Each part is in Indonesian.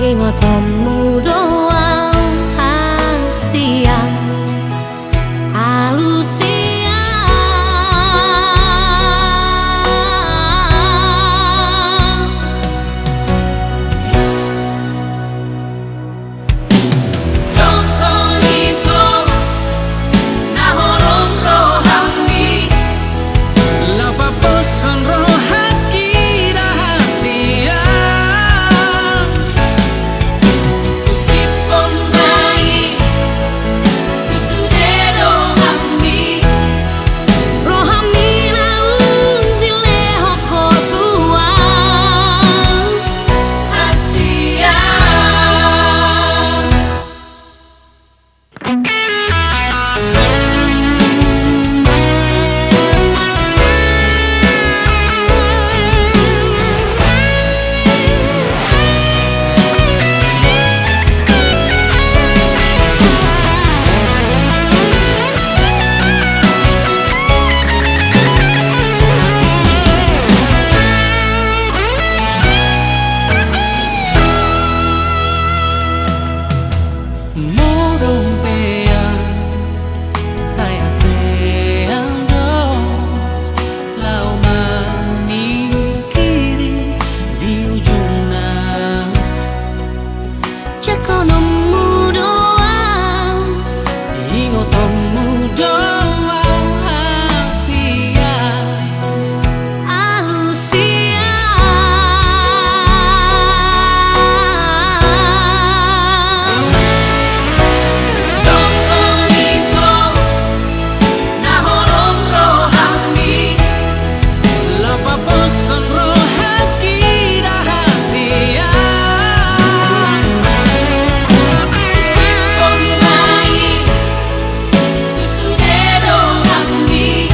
ingotomu doang Asia Alusia Dokonito nahorong rohani lapaposan rohaki rahasia Usipon mai kusudero ami rohami laung dileho kotua Asia Morong peang saya seando lau memikiri di ujungnya Jakonomu doang ingotomu doang Asia Alusia Dokonito nahorong rohani lapaposan rohaki rahasia Usipon mai kusudero ami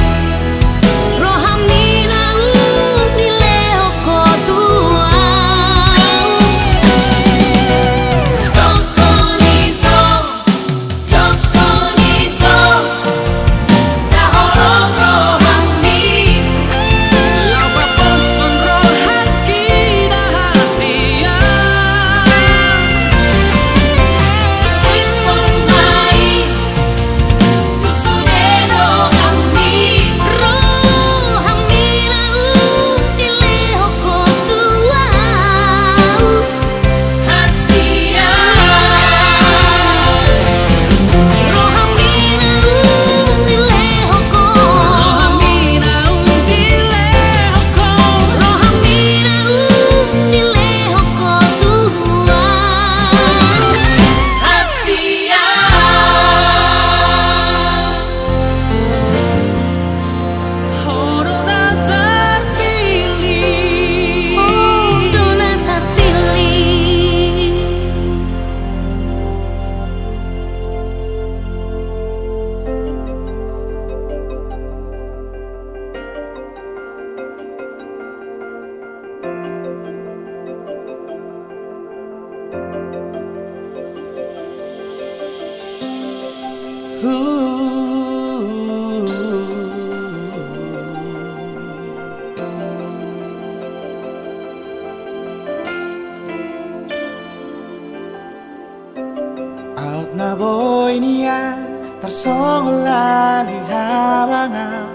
rohami laung dileho kotua Dokonito nahorong rohani lapaposan rohaki rahasia Usipon mai kusudero ami rohami laung dileho kotua Asia rohami laung dileho ko rohami laung dileho ko rohami laung dileho kotua Asia Horona terpilih Horona terpilih Out na boy niya tarsongolali habanga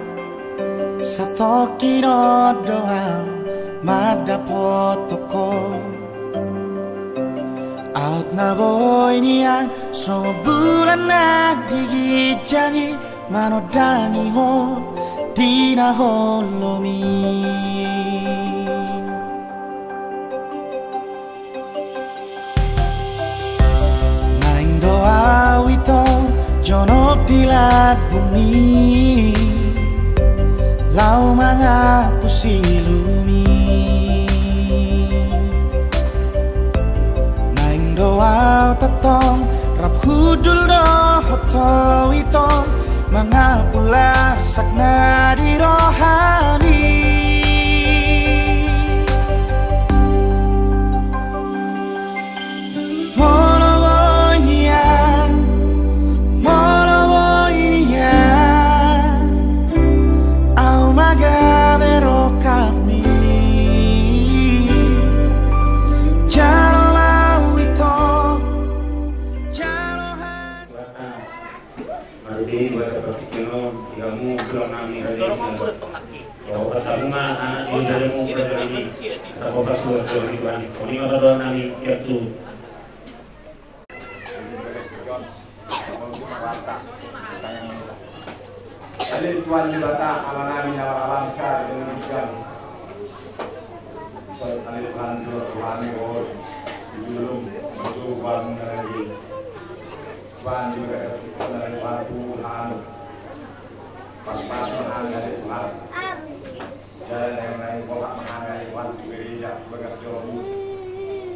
sa toki no doa madapotoko Out na boy niya so bulan na digijangi manodangi ho di na holomi doa wito jonok dilat bumi lau mangapusi lumi naing doa totong rap hudul do hoto wito mangapular sakna di rohani katabunga anak ilmu dari ini saboka sudah dibuat kami orang nami siap su Jadi Tuhan di bata alam alam besar dengan ikan. Soal kali Tuhan Tuhan bor julum Tuhan dari Tuhan juga dari Tuhan pas-pas menang dari Tuhan. Jalan yang lain kolak menang dari Tuhan gereja bekas jauh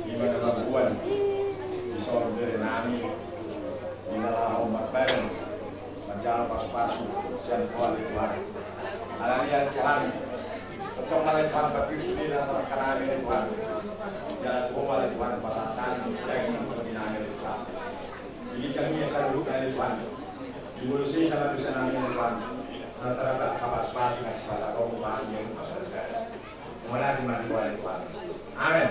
gimana labuan di soal dari nami di dalam ombak bareng jalan pas-pas siang Tuhan Tuhan alamian Tuhan untuk malai Tuhan bagi sudi dasar kanami Tuhan jalan Tuhan Tuhan pasatan yang menginami Tuhan ini kami yang saya duduk dari Tuhan dimulusi sana bisa nami Tuhan antara pas-pas ngasih pasal kaum Tuhan yang pasal saya kemudian dimana Tuhan amin.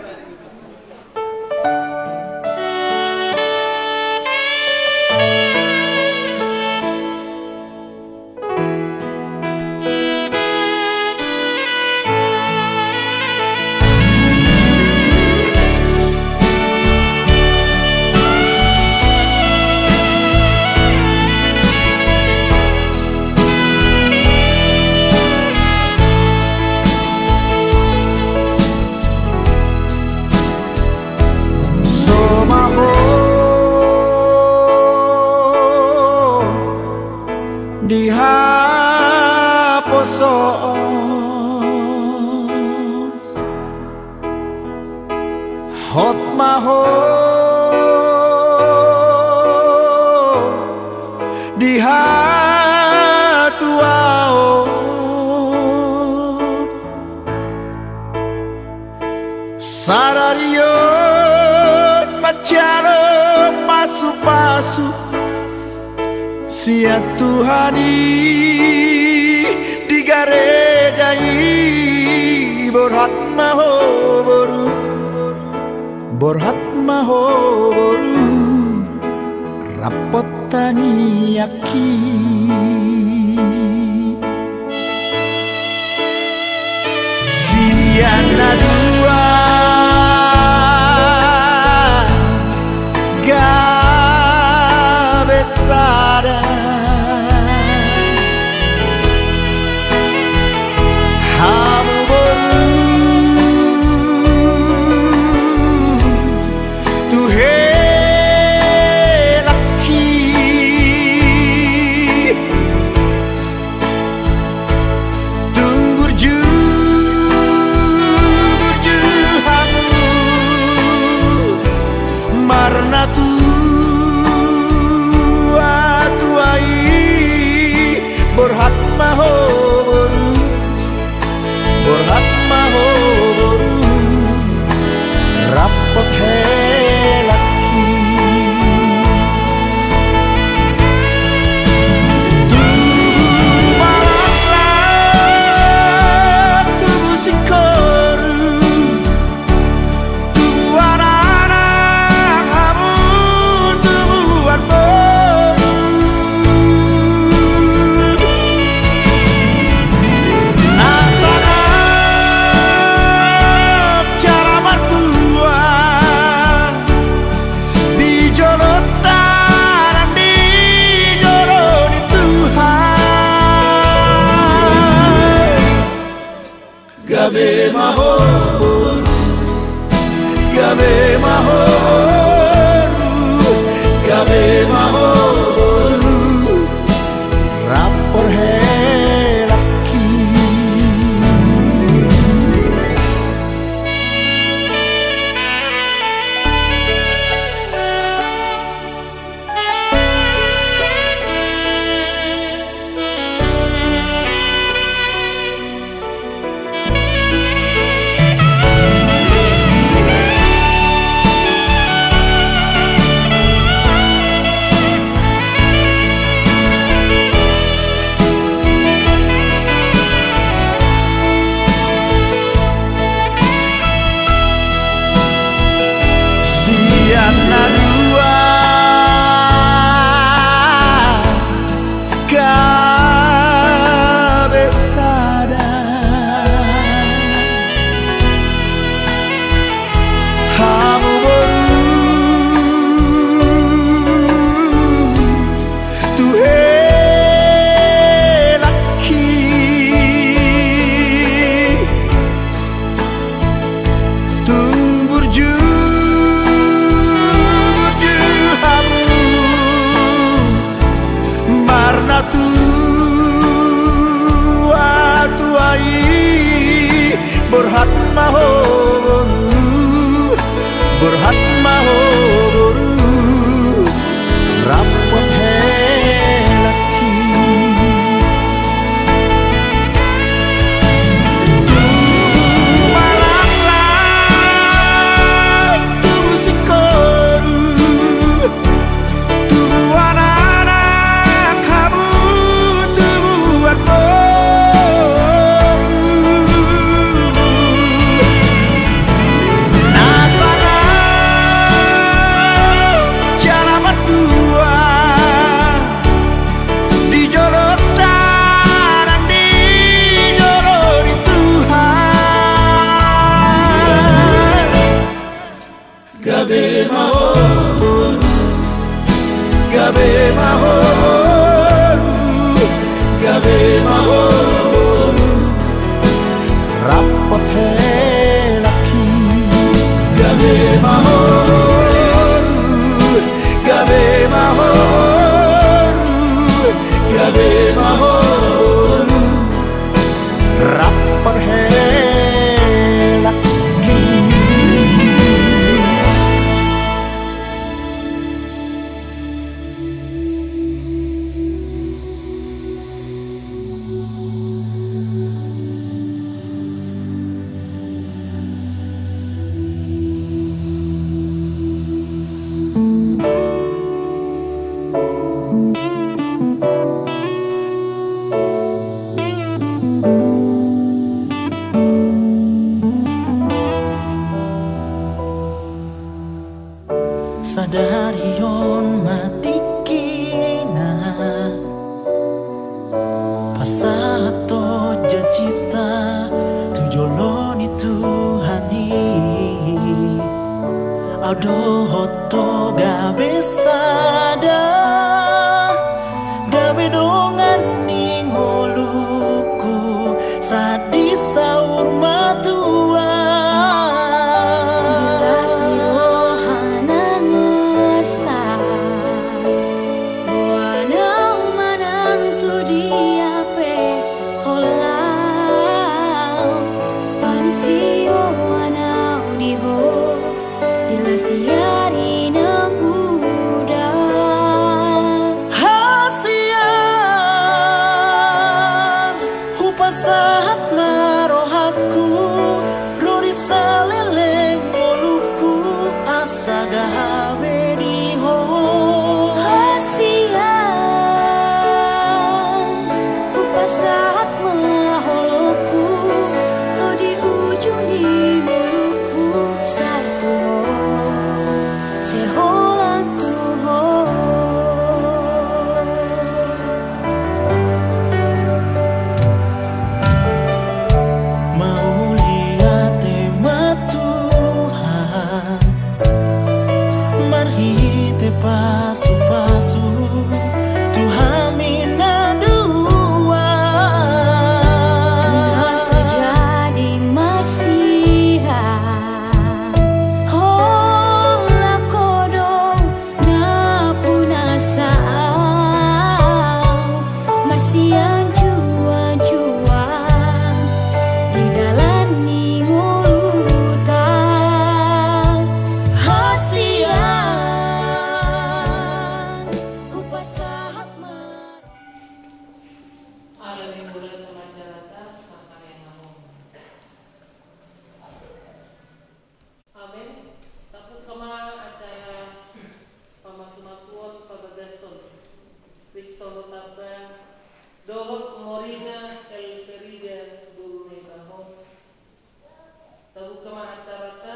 Hot maho di hatuao sararion macaro pasu-pasu sia Tuhani di garejai borhat maho boru borhat maho boru rapot tani aki siana dua gabesada hamu boru karena tua tuai borhat maho boru borhat maho boru rapot helaki tubuh malaslah tubuh sikoru tubuh gabe maho gabe maho gabe maho rapor helaki mahon, gabe mahon, gabe mahon, rapot helaki, gabe mahon, gabe mahon, gabe mahon, rapot helaki. Sadarion mati kina pasato jajita tujoloni Tuhani ado hoto gabe sada gabe dongan ningoluku sadi saur matua Jelas di rohana ngersa Buana manang tu dia pe holau Panisio anau diho Jelas diari nang udang hasian hupasahat marohatku rori saleleng ngoluku asa gawe diho Hasian Upasahat maholoku Lo di ujung di ngoluku Satu Seholang tuho mau lihat tema Tuhan marhite pasu-pasu Tuhan mina dua Naso jadi masihan Hola kodong ngapuna saau Masihan juan-juan Di dalam ngulutan hasian Upasahat Ada yang boleh masyarakat sampai yang ngomong. Amin. Takut kema acara pamasu-masuan pabagason. Kristo tabra dohot morina el ferida dulu nebahon. Takut kema acara ta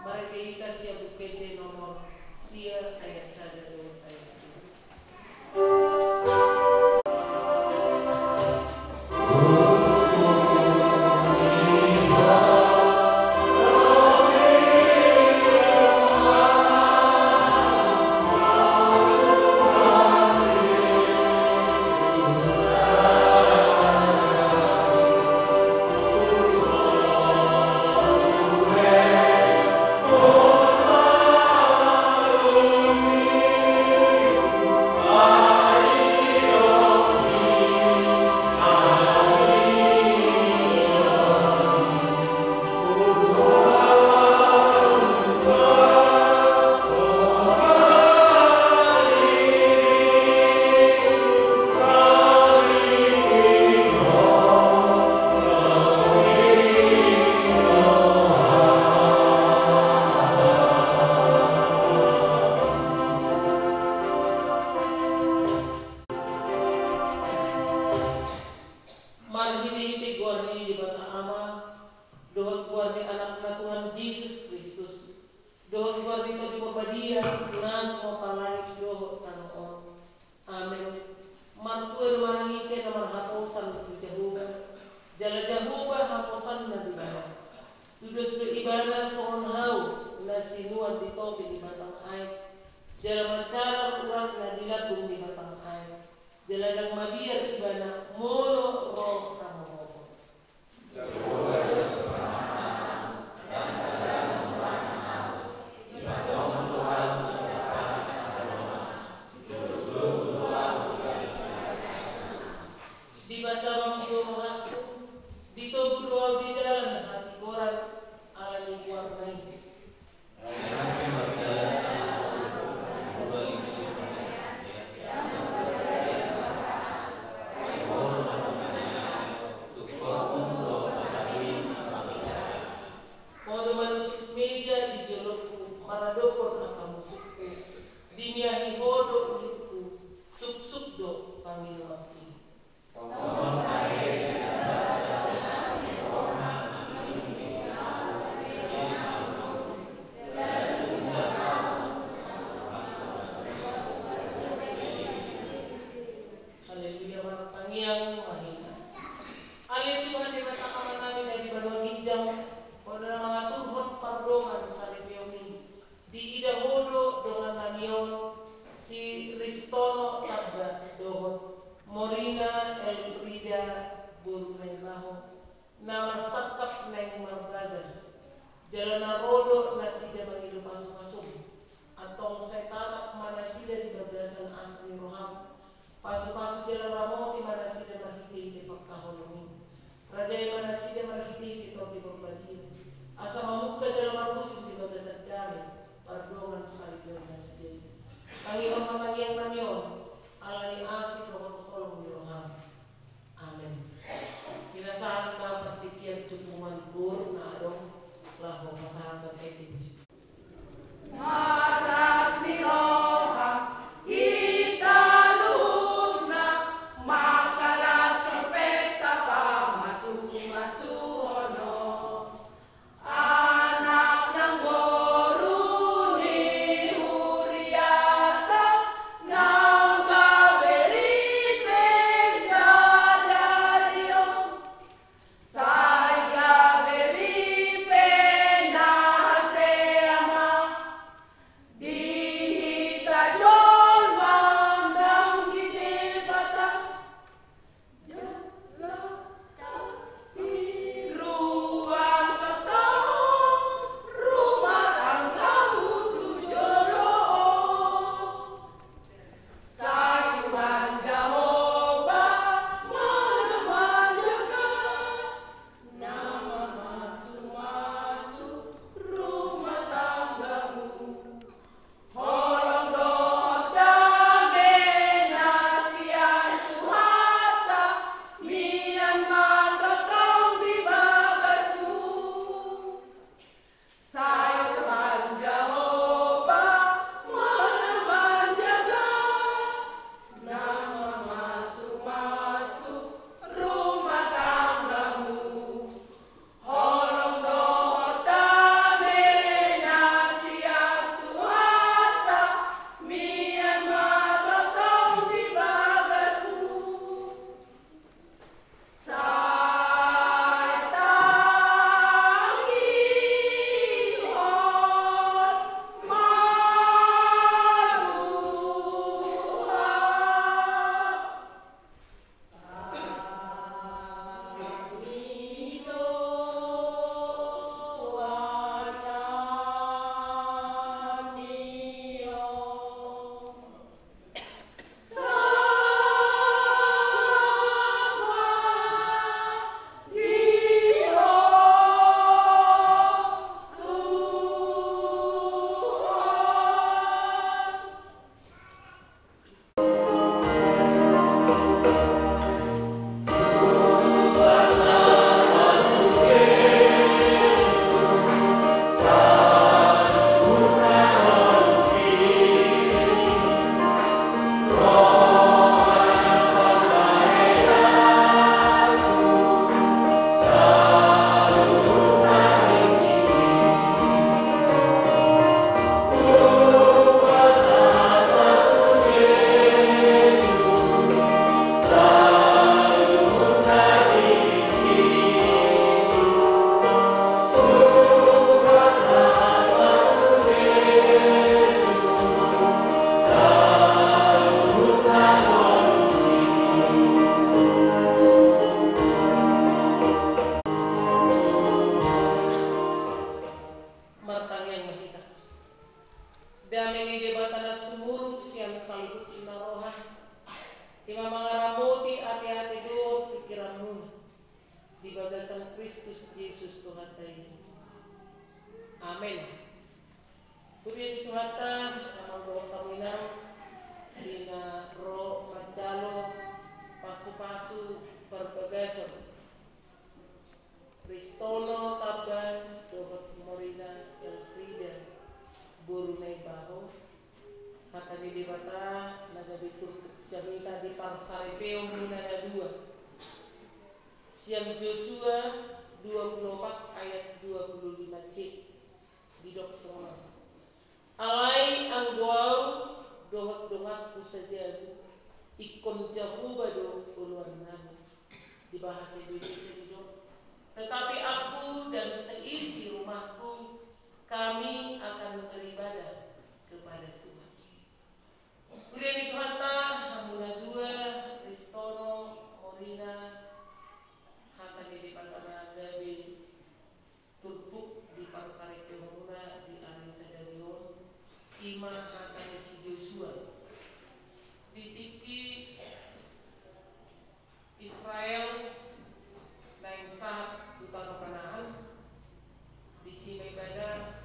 mereka ika siya bukete nomor sia ayat saja dulu ayat. Marhini gorni di bata ama dohot gorni anak Tuhan Yesus Kristus dohot gorni to di babadia nan mo palai dohot tanon amin mantu manangise na marhaposan di Jehovah jala Jehovah haposan na di bawah Tudos beribana sohon hau na sinuan di topi di batang air. Jalan macara urat na dilagung di batang air. Jalan ang mabiar iba na mono roh na mohon. Di basa mampulang aku, dito buruaw di jalan na hati koran ala ni warna ini. Modo menutup meja di jelukku, maradokor na kamusukku, dimiahi hodo ulitku, suk-suk do panggil mati. Haleluya, pangiang mahina. Ali Tuhan di mata kaman namin na di banong hijau, o na mga turhon pardongan sa repiyon ini. Di ida hodo dengan namiyon si Ristono Tabga dohot Morina Elfrida Burmenbaho na masakap na yung margagas. Jalan na rodo na sida mangilu pasok-pasok. Atong sa tatak mana sida di bagasan asli roham. Pasok-pasok jalan ramoti mana sida mahiti di pagkahulungin. Rajay mana sida mahiti di topi pagbadir. Asa mamuka jalan marujud di bagasan gamis. Pardongan sa liyon na sida. Panginoon mamangyang nanyon, alani asik rohot tolong di roham. Amen. Kinasahan ka patikian tupungan gur na adong laho masahabat etik. Maras ni roha, italus na makalas sa pesta pa masuk-masuhono. Anak ng guru ni Huriata na suhata ini. Amin. Puji Tuhan, nama doa kaminang dina ro macalo pasu-pasu perpegason Kristono taban dobat morina yang frida burunai baho hatani di bata naga ditur jamita di parsaripeo munada 2 siang Joshua 24 ayat 25c di doksona alai ang duau dohat saja ikon jauh bado uluan nabi di bahasa Indonesia itu. Tetapi aku dan seisi rumahku kami akan beribadah kepada Tuhan. Kemudian Tuhan Hamuna 2 Kristono Morina hata di pasar Gabe Turpuk di pasar Kehuna di Anissa Darion Ima hata si Joshua ditiki Israel lain saat utara Kanaan di sini ibadah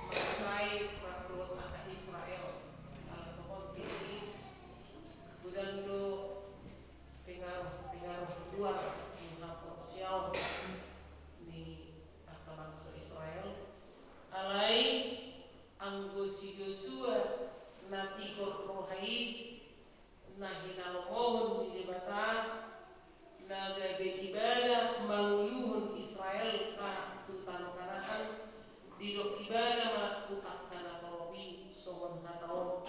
mengenai peraturan anak Israel kalau tokoh ini kemudian do pengaruh luar menghapus sial di bangsa Israel alai anggosi Joshua nanti rohai nahina mohon di jabatan naga ibadah manguluhun Israel saat tutano Kanaan didok ibadah melakukan kana robi sohon hataon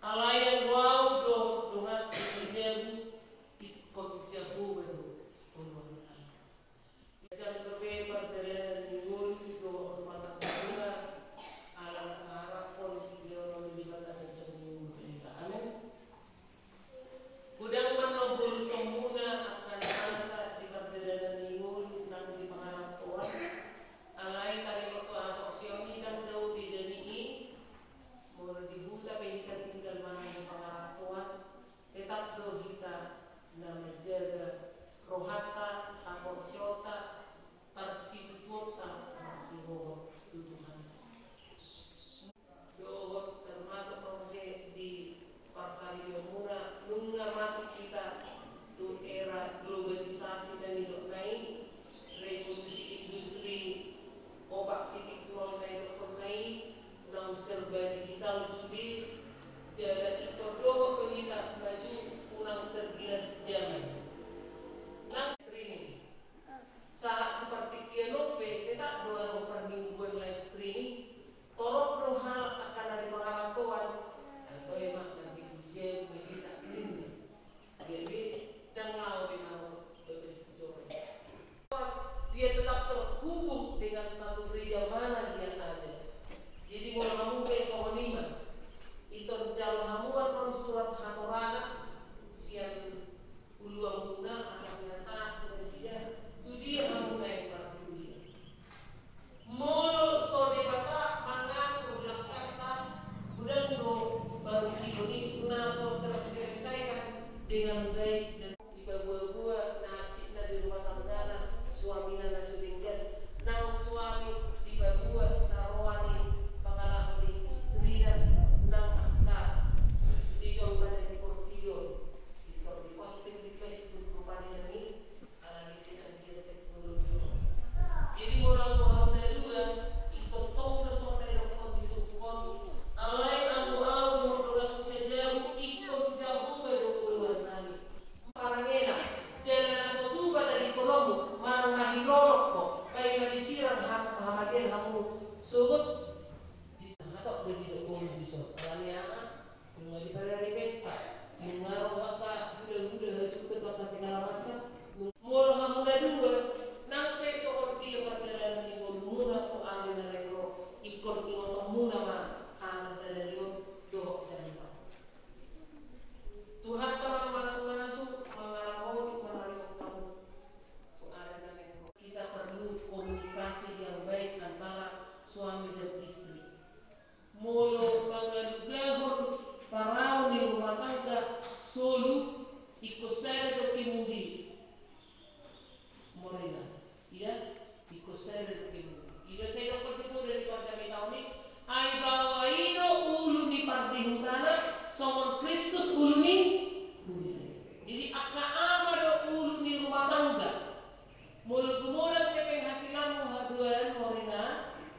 alayan wau do dongat ibadah ikon siapu baru puluhan jam berbebas dari minggu do hormatan juga alam arah pun beliau melibatkan jam minggu amin. Udang menobul semuna akan bangsa di perjalanan minggu nang di pengarang Tuhan alai kali waktu anak sioni dan daud di dani mulai dibuta pengikat tinggal mana di pengarang Tuhan tetap dohita dan menjaga rohata akor siota persituota masih bohong Tuhan dohot termasuk proses di Parsari Yomuna nungga masuk kita ke era globalisasi dan hidup naik revolusi industri obat titik tuang naik naik nang serba digital sudah jadi itu doa pengikat maju kurang tergilas zaman nang streaming saat seperti kianope tidak dua permingguan live streaming torok dohal akan ada pengalaman kawan atau emak nanti ujian berita ini jadi dan mau dimau berkesesuaian dia tetap terhubung dengan satu gereja mana dia ada jadi mau kamu besok 5 itu jauh hamuan non surat hatorana siang uluang guna asalnya saat presiden itu dia hamu naik berkuliah molo sore bata mangan ulang kata udah do baru ini naso terselesaikan dengan baik dan ibu-ibu nacik di rumah tangga suami nana suringgan nang suami ibu-ibu tarawani pengalah istri dan nang akta di jauh di portfolio di posting di Facebook rupanya ini ala tidak dia teknologi jadi orang dua ikut tong bersama dengan kondisi kon alai amu dolang saja ikut jauh beruluan nani parangena jalan satu dari kolom marang lorok kok baik disiram hamatin kamu subut di sana kok beli dulu bisa alania nggak dipelajari pesta mengaruh apa udah sudah kasih ngalaman mul kamu dua nampe soal di perjalanan minggu mula tu ambil rego ikut ikut mula mah anak sadarion doh jadi Tuhan kalau masuk mengalami kamu kita perlu komunikasi yang baik antara suami dan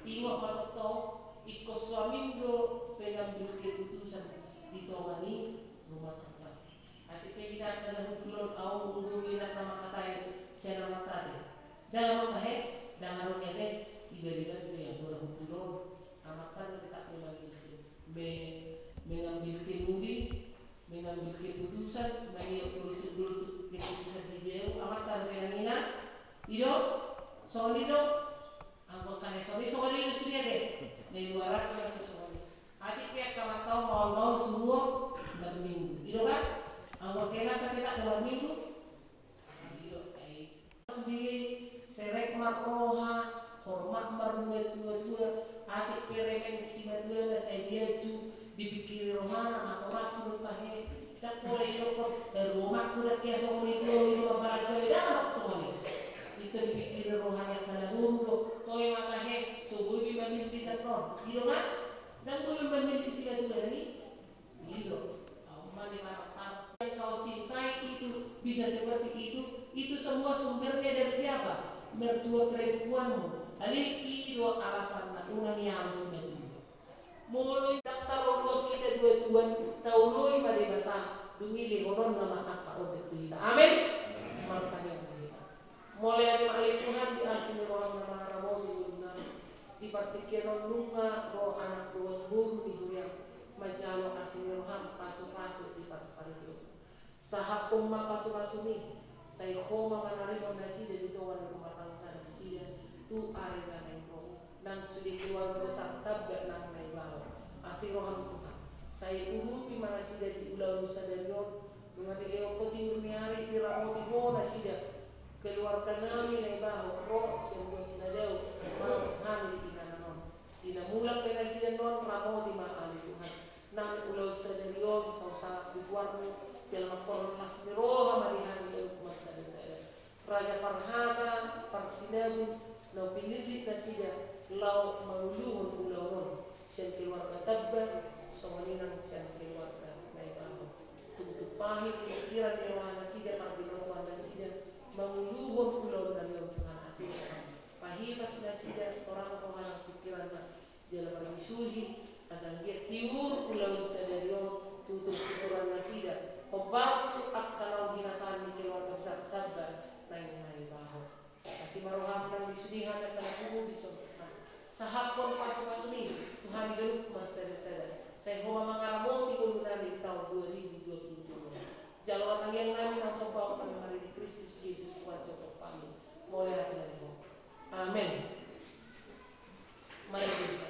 Tengok mata kau, ikut suamindo pengambil keputusan ditongani rumah tangga. Hati kita akan belum tahu mengguna nama kata saya nama tadi. Jangan lupa jangan lupa tiba-tiba yang berhubungan amatkan kita mengambil kemudi, mengambil keputusan, mengambil keputusan di jauh amatkan penanina, hidup, soal hidup, anggota soal hidup sudah deh, dari luar kita soal. Hati pihak kalau tahu mau semua berminggu, hidup kan? Anggota kita berminggu, hidup kayak serek makroha, hormat berdua, hati peremen si berdua, saya diaju dipikir rohana atau rasul kahe, tak boleh ikut rumah kuda kia soal itu barat dah soal itu dipikir rohana karena buruk, kau yang kahe subuh dibanding kita kau, hidup kan? Dan kau yang banding si berdua ni, hidup, mana marah yang kau cintai itu bisa seperti itu semua sumbernya dari siapa? Mertua perempuanmu. Jadi itu alasan unang yang harus menjadi. Mulai daftar orang kita dua tahun pada kata dungi lehonon nama apa untuk kita. Amin. Makanya kita. Mulai dari malai Tuhan di asli orang nama Ramo di dunia di partikiran lunga roh anak dua guru di dunia majalo asli Tuhan pasu di pasar itu. Sahak umma pasu ni. Saya koma menarik fondasi dari tuan rumah tangga dia tu arena itu dan sudah keluarga besar tabak nang naik bawah asing rohan Tuhan saya urupi mana sih dari ulah nusa dari yon dengan dia poti urniari piramo di bona sih keluarga nami naik bawah roh siapa kita jauh malam kami di kanan tidak mulak dengan sih non ramo di mana Tuhan nang ulah nusa dari yon kau sah di luarmu dalam kormas roh marihan itu masa saya Raja Farhana Parsinabu no pinili nasida lau mauluhun ulawon siang keluarga tabbar somaninang siang keluarga naibamo tutup pahit pikiran keluarga nasida pangbilawan nasida mauluhun ulawon dan yang Tuhan nasida pahitas nasida orang pikiran dalam misuhi asal dia tiur ulawon sadarion tutup pikiran nasida Obat akan binatang di keluarga besar tabbar naik bahu. Kasih maruham dan disudihan dan kena disobatkan. Sahapon pasu ini Tuhan hidup berseda-seda. Saya mau mengalami kegunaan di tahun 2020. Jalan yang kami langsung bawa pada hari Kristus Yesus Tuhan Joko kami. Mulai hari ini. Amin. Mari kita.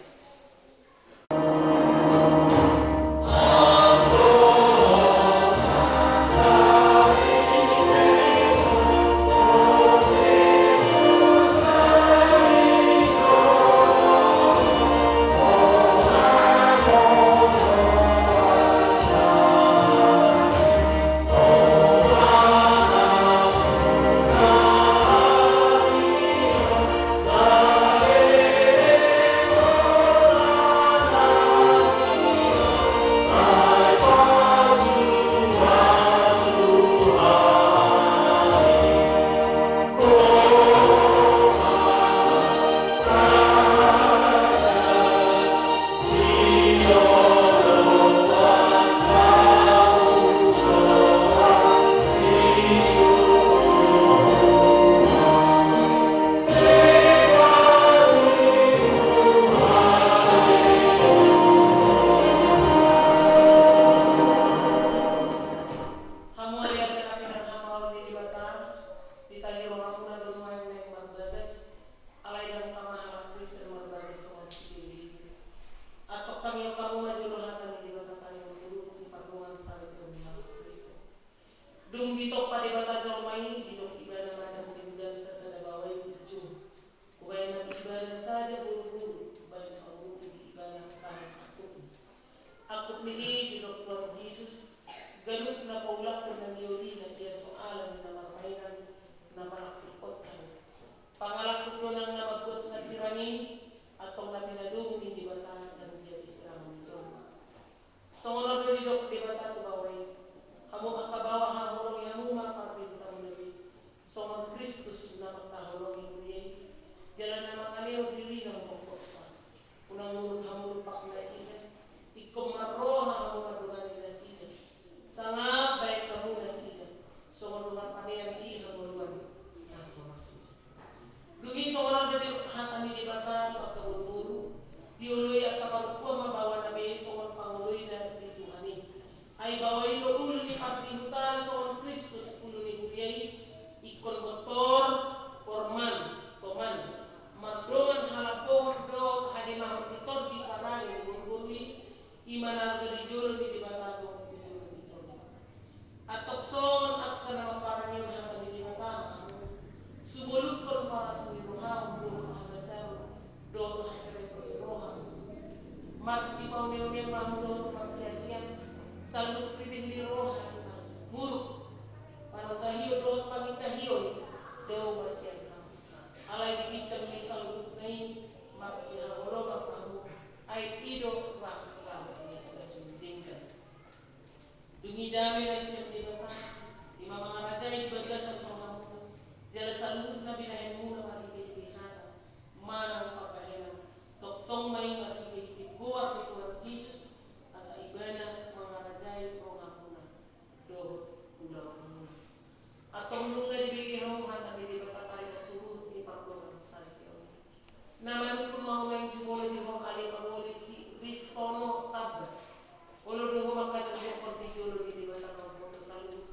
diului at kaparupuan mabawa na may soon panguloy na dito ani. Ay baway lo ulo ni pagdinutan soon Kristus ulo ni Guyay, ikon motor, forman, toman. Magdroman halapon do hadimah istor di parani gurgui imana dari jolo di batado di jolo. Atok son at kana parani na di batama. Sumulut kon para sa roha do hagasar do hasare ko roha. Mas di paunion mamudo maksiasian salut kriting di roha mas muruk. Para tahiyo do pangitahiyo do masian. Alay dibitang ni salut nai maksiya horoba kamu ay ido rak sa sumsingkan. Dungi dami na siya di bata di mga raja ibaga sa pangamutan jala salut na binayan muna makikipihata manang papahilang toktong may makikipiguwa ni Tuhan Jesus asa ibana mga raja pangamutan do ulang muna atong nunga dibigyan mo hata di bata tayo turun di pagkulang sa iyo naman kung mahulay jumolo di mo kali paguli si Kristono tabda ulo do mo makadang mo di julo di bata pagkulang sa iyo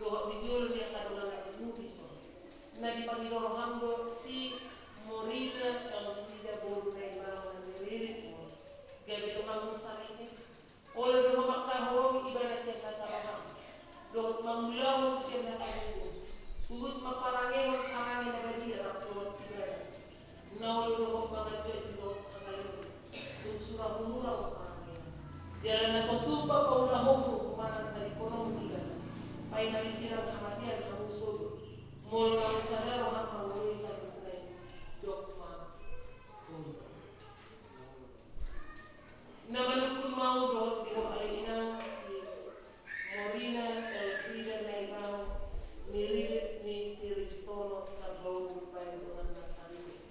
do di julo di akadulang at inubiso na di pagidorohan do si Morina ang tidak bolu na ibaw na nilirit mo gabi tumang sa rin ulo do mo makahong iba na siya kasalahan do mamulawon siya na sa iyo Ubud maparangin ang na badia at tuwag tiga. Nawal do pagkakadyo ito kakalito. Surah mura maparangin. Diyan na sa tupa pa ulahong mo kumanang talikonon tiga. Pay nalisirang kamatian ang usod. Mula ng usanero ang mamuloy sa buklay. Dokma. Naman kung maudot, di mo kalinang si Morina Elfrida na ibaw nililit ni si Ristono sa bawang upay doon na sarili.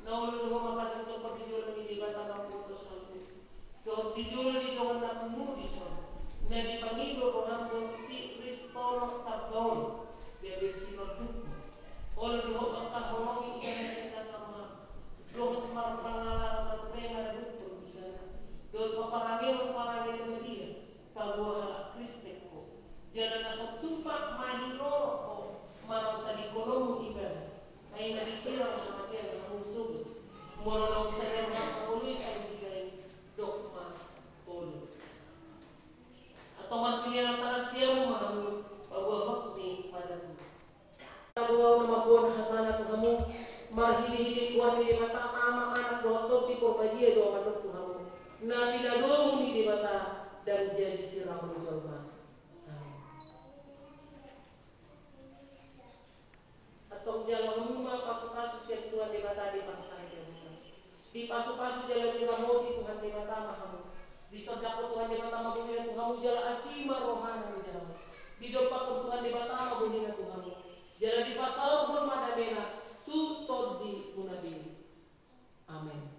Naulong mo mapatang ito pagdijulo ni Libata ng puto sa lupa. So, dijulo ni doon na kumudison na di pangigo ko hanggang si Ristono sa bawang. Gabi si Rodupo. Olo doon ang kahongi iyan na kasama. Doon ang pangalan ng prema na Rodupo. Doon paparangin na Maria. Kabuha Kriste ko. Diyan na sa tupak mahiro o marang talikonom iba ay nasisirang ang atin ng usog. Mula ng sayang mga panguloy sa ibigay dokma polo. At ang masilya ng tanasya mo mahalo pagwawak ni Padamu. Kabuhaw na mabuhan hangana ko mo marhili-hili kuha ni Dibata ama anak doto tipo badia do manok ko mo na pinalo mo ni Dibata dan jadi sirang mo jauh. Atau jalan rumah pasu-pasu yang Tuhan dibata di masa ini. Di pasu-pasu jalan di Mahmudi Tuhan dibata mahamu. Di sodako Tuhan dibata mabuhina Tuhanmu jalan asima rohana di jalan. Di dopak Tuhan dibata mabuhina Tuhanmu. Jalan di pasal pun madamena tutod di punabili. Amin.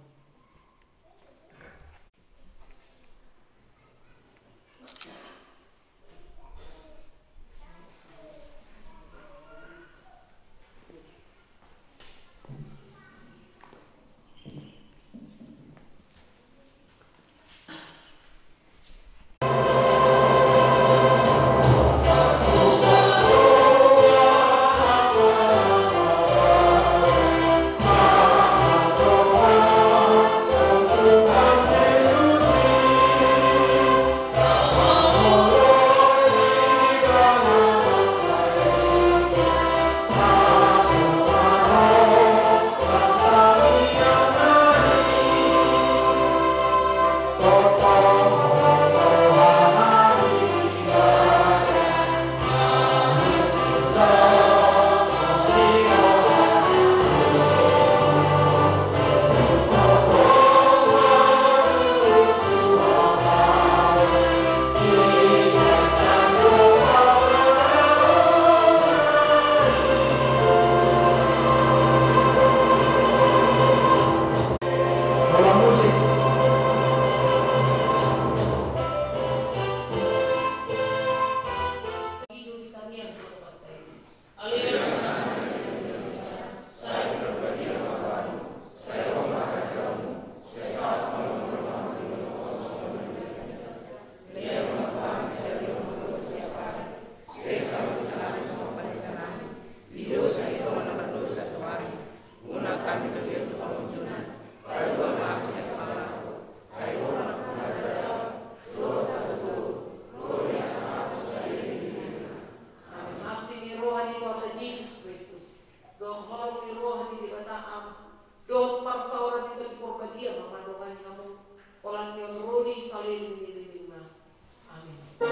Masih rohani Tuhan Yesus Kristus. Dong melalui rohani di Batam. Dong parsauran itu di Purbadia mama dongan kamu. Orang yang rodi sekali di lima. Amin. Ku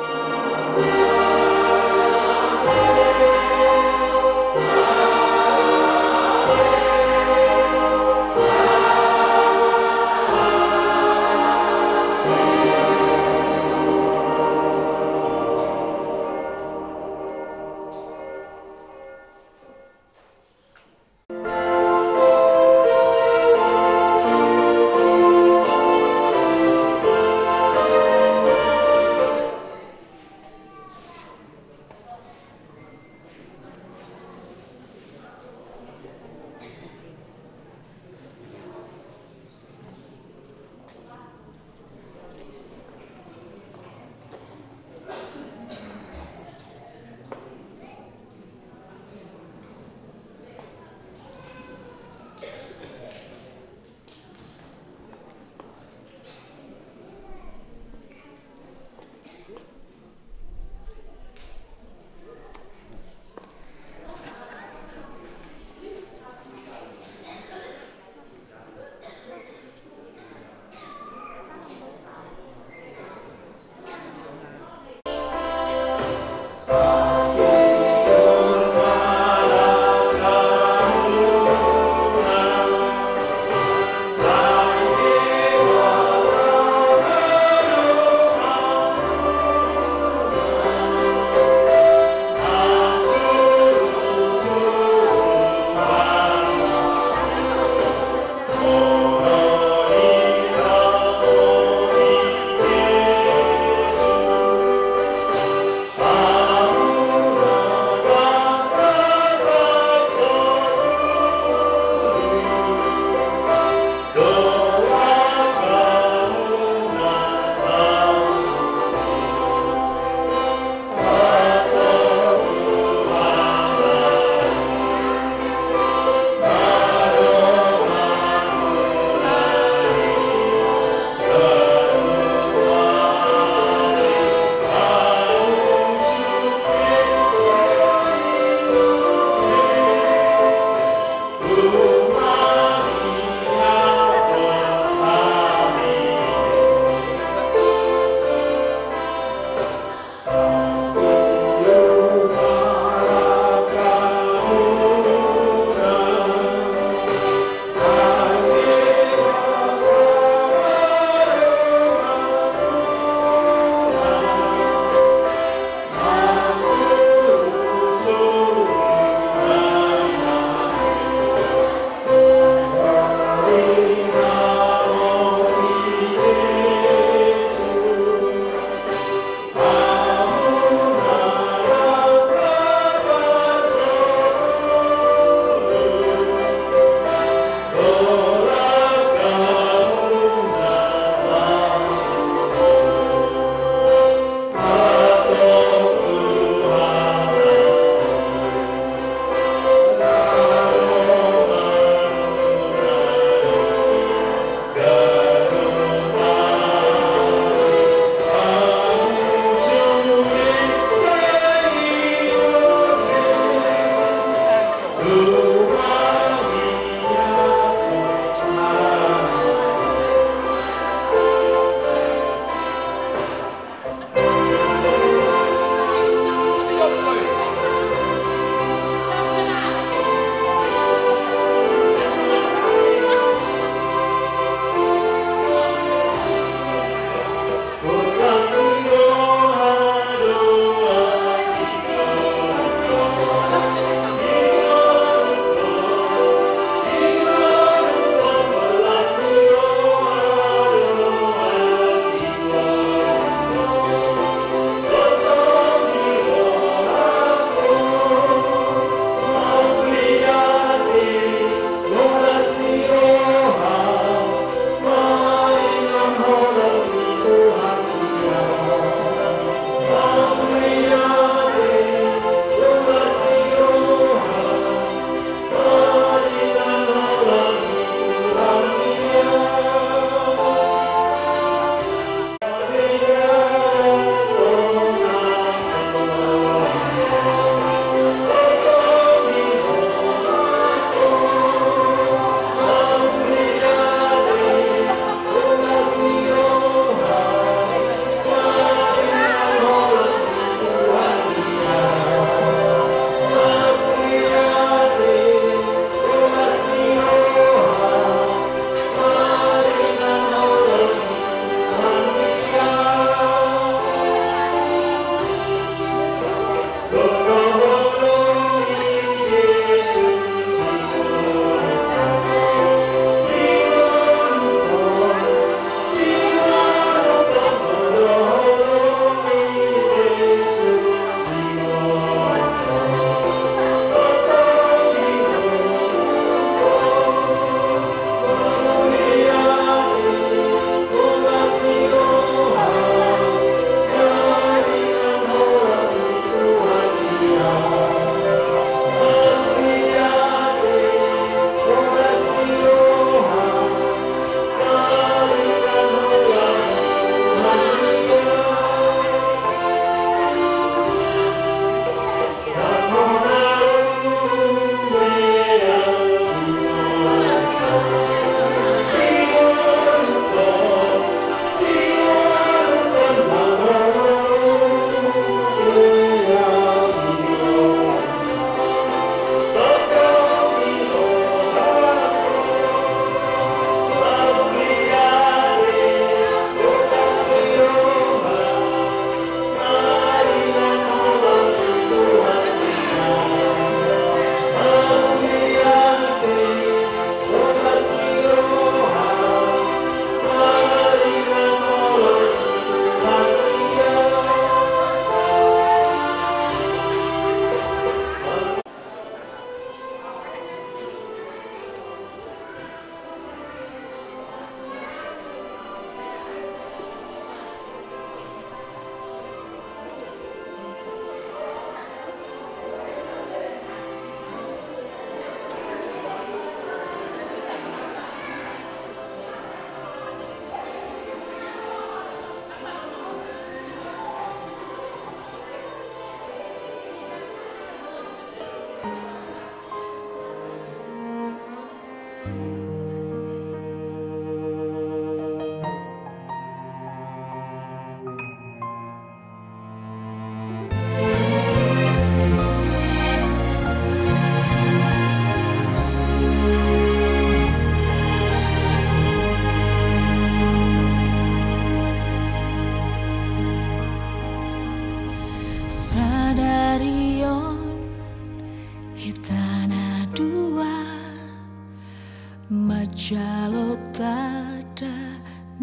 Jalo tada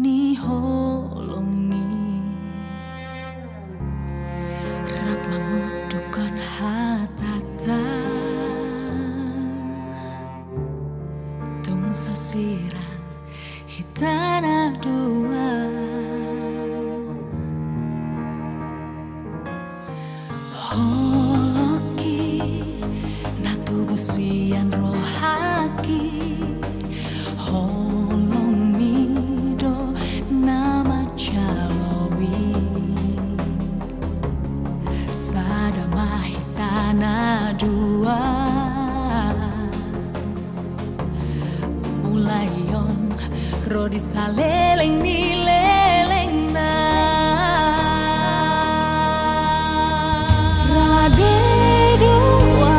ni holongi rap mengudukan hatatan tung sosirang hitana dua holoki na tubuh sian rohaki holong mido nama calowi sadama hitana dua mulayon rodi saleleng ni leleng na rade dua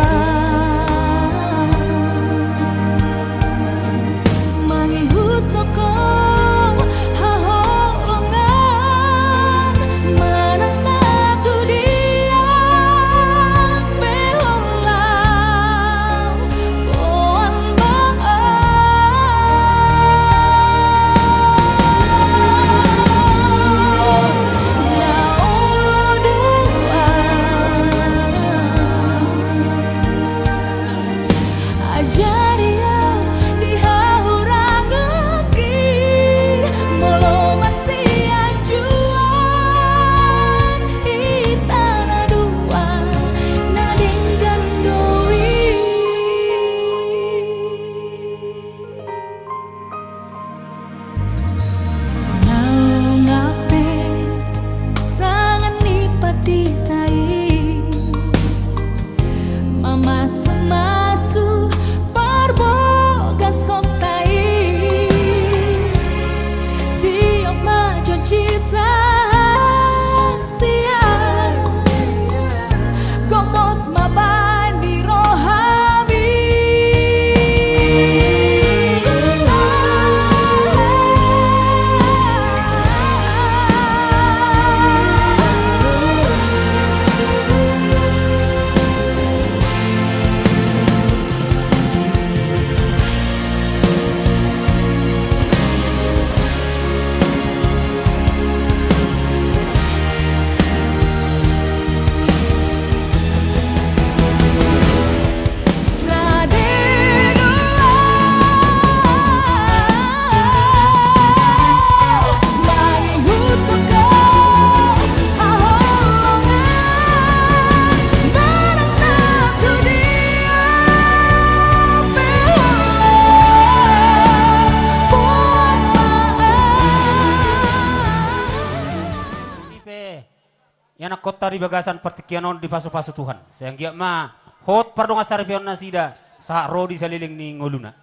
Yana kota di bagasan pertikianon di pasu-pasu Tuhan. Sayang giak ma hot pardonga sarpion nasida sa rodi saliling ni ngoluna.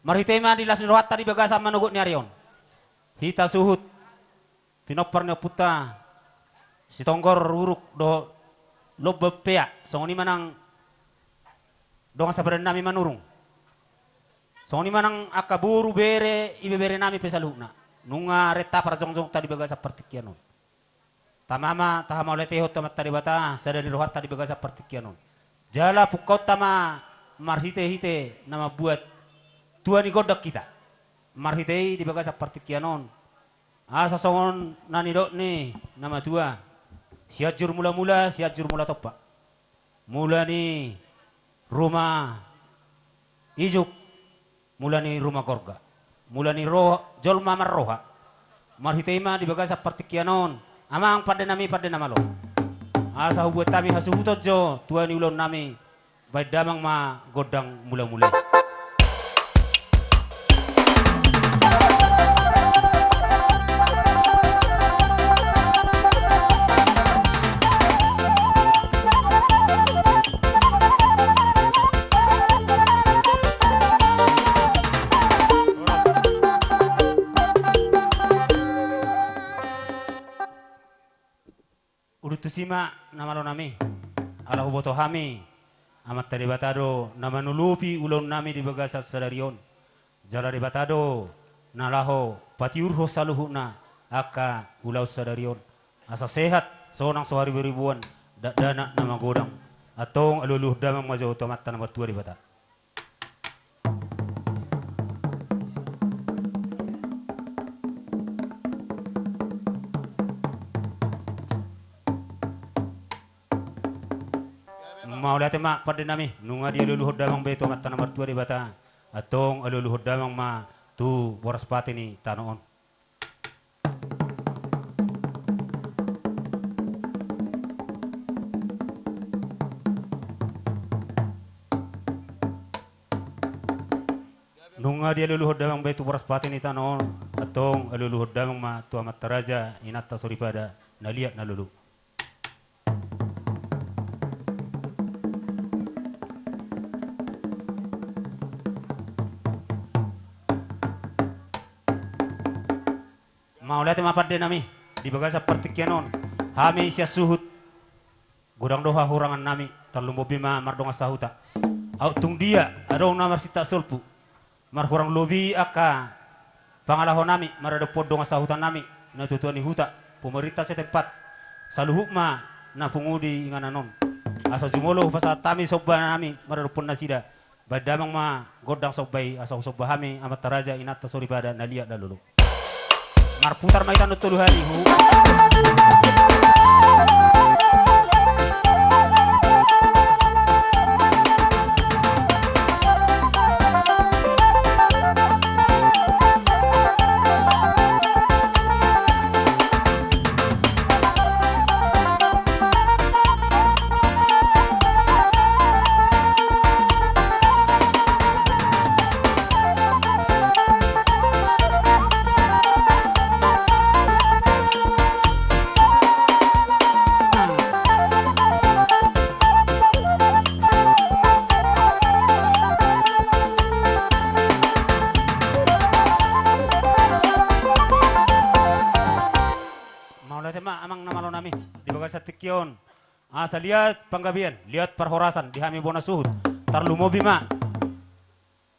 Marhitema di lasni rohata di bagasan manugut ni arion. Hita suhut pinopar ni puta si tonggor uruk do lobepea songoni manang donga sabaran nami manurung. Songoni manang akaburu bere ibe bere nami pesaluna. Nunga reta para jongjong tadi bagasan pertikianon. Tamama tahama oleh tehot tamat tadi bata sadari rohat tadi bagasa pertikianon. Jala pukau tama marhite-hite nama buat tuani godak kita. Marhite di bagasa pertikianon. Asa songon nani dok ni nama tua. Siajur mula-mula siajur mula topa. Mula ni rumah ijuk. Mula ni rumah gorga. Mula ni roh jolma marroha. Marhite ma di bagasa pertikianon. Amang pada nami pada nama lo. Asa buat kami hasuhutot jo tuan ulon nami baik damang ma godang mula-mula. Tusima nama lo nami, ala huboto hami, amat tadi batado nama nulupi ulon nami di bagasa sadarion, jala di batado nalaho patiurho saluhuna aka ulau sadarion, asa sehat sonang sehari beribuan dana nama godang, atong aluluh damang majo otomat nama tua di bata. mau lihat mak pada nami nunga dia luluhur damang beto mat tanah mertua di bata atong luluhur damang ma tu boras pati ni tanoon. Nunga dia luluhur damang beto boras pati ni tanoon atong luluhur damang ma tu amat taraja inata suripada naliat na lulu. Mau lihat mapat de nami di bagasa pertikianon hami sia suhut gudang doha hurangan nami terlumbo bima mardonga sahuta autung dia adong namar sita sulpu mar hurang lobi aka pangalaho nami marado podonga sahutan nami na tutuani huta pemerintah setempat saluhuk ma na pungudi ngananon asa jumolo pasa tami sobba nami marado pon nasida badamang ma godang sobbay asa sobba hami amat taraja inata sori pada nalia dalulu marputar maitan utuluhani hu. Tikion asa lihat panggabian lihat perhorasan di hami bona suhut tarlumo bima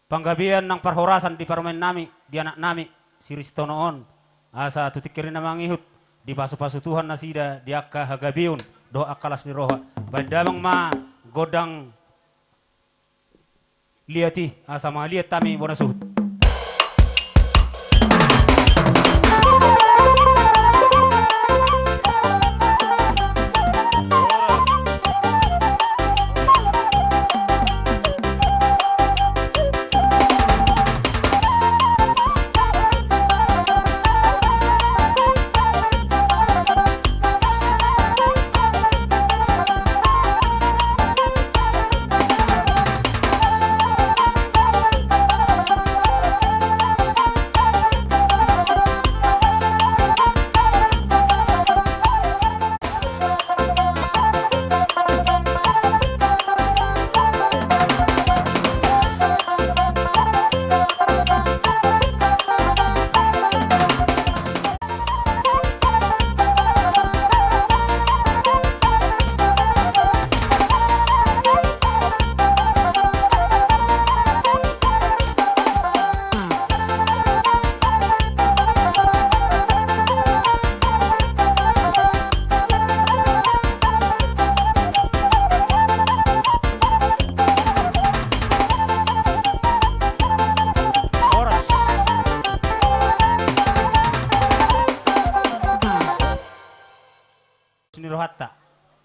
panggabian nang perhorasan di parmen nami di anak nami siristonoon asa tutikirin namang ihut di pasu-pasu Tuhan nasida di akka hagabiun doa akalas ni roha badamang ma godang liati asa ma lihat tami bona suhut.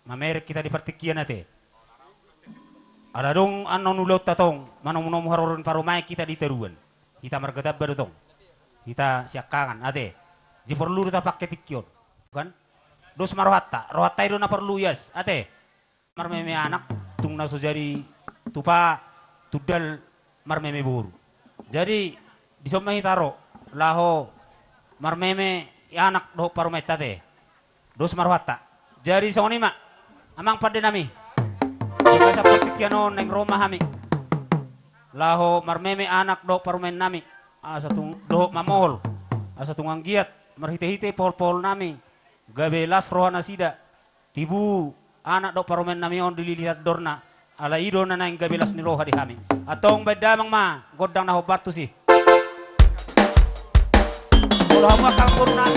Mamerek kita di pertikian nate. Ada dong anon ulot tatong manong haroron parumai kita di teruan. Kita margadab badotong. Kita siakangan ate. Di perlu kita pakai tikion. Kan? Dos marohatta. Rohatta itu na perlu yas ate. Marmeme anak tung naso jadi tupa tudal marmeme buru. Jadi disomahi taro laho marmeme anak do parumai tate. Dos marohatta. Jadi soni mak amang pada nami jika seperti kiano neng rumah kami laho marmeme anak do parumen nami asa tung do mamol asa tungang giat marhite-hite pol-pol nami gabelas roha nasida tibu anak do parumen nami on dililihat dorna ala ido na nang gabelas ni roha di kami atong bedamang ma godang na hobatu sih roha makang kurna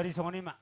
Jadi songonima.